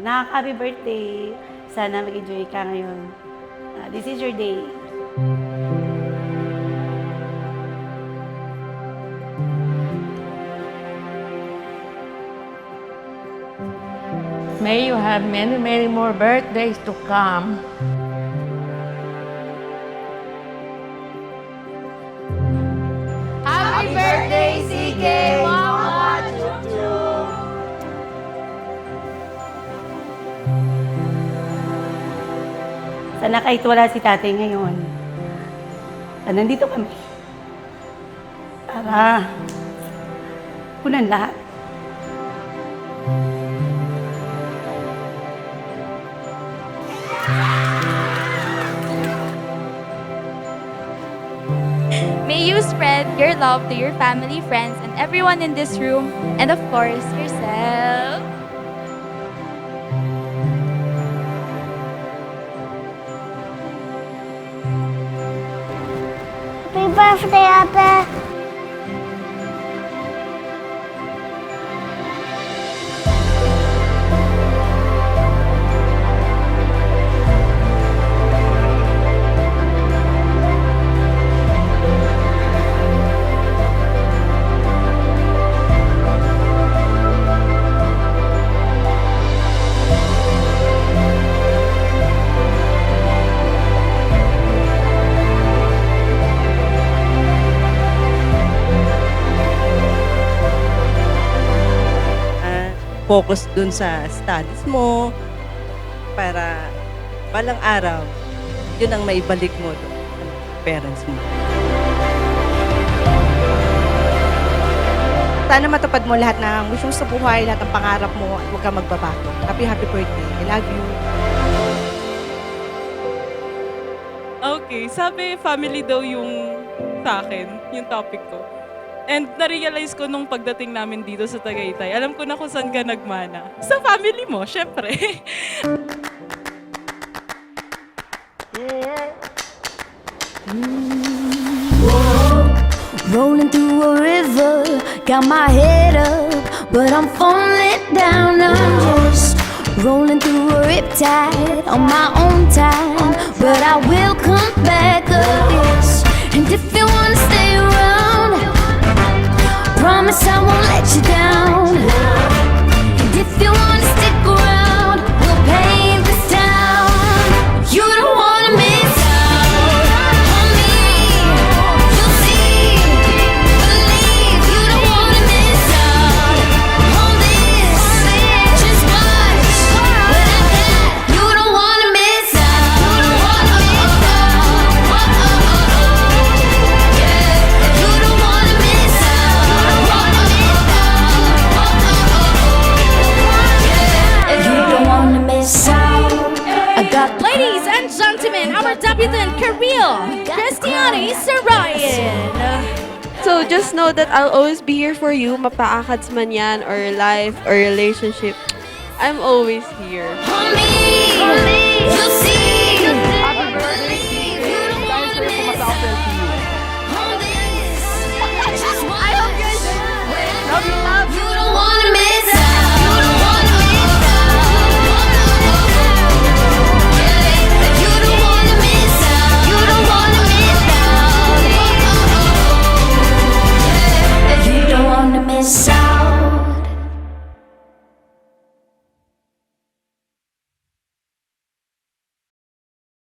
Happy birthday. Sana mag-enjoy ka ngayon. This is your day. May you have many, many more birthdays to come. Happy birthday, CK! Mama! Sana kahit wala si tatay ngayon, nandito kami. Para punan lahat. May you spread your love to your family, friends, and everyone in this room, and of course, yourself. Happy birthday, Ate! Focus dun sa studies mo para balang araw, yun ang maibalik mo doon sa parents mo. Sana matupad mo lahat ng gusto mo sa buhay, lahat ng pangarap mo at huwag kang magbabago. Happy birthday. I love you. Okay, sabi family daw yung sa akin, yung topic ko. And na-realize ko nung pagdating namin dito sa Tagaytay, alam ko na kung saan ka nagmana. Sa family mo, syempre. Rolling through a river, got my head up, but I'm falling down. I'm just rolling through a riptide on my own time, but I will come back again. And if you wanna stay around, promise I won't let you down. And if you wanna stick around, we'll paint this town. You don't wanna miss out on me. You'll see, believe. You don't wanna miss out on this. Just watch what I got. You don't wanna miss out. You don't wanna miss out. Yeah. You don't wanna miss out. You don't wanna miss out. I got the Ladies and gentlemen, our debutant Kareel Christiani Sarayan. So just know that I'll always be here for you, mapaakads man yan, or life, or relationship. I'm always here. on me. You'll see. Happy birthday, CK! Dahil sa'yo pumasaka-selfie you. I hope you love you. Don't wanna miss out. You don't wanna miss out. Yeah. You don't wanna miss out. You don't wanna miss out. Yeah. You don't wanna miss out.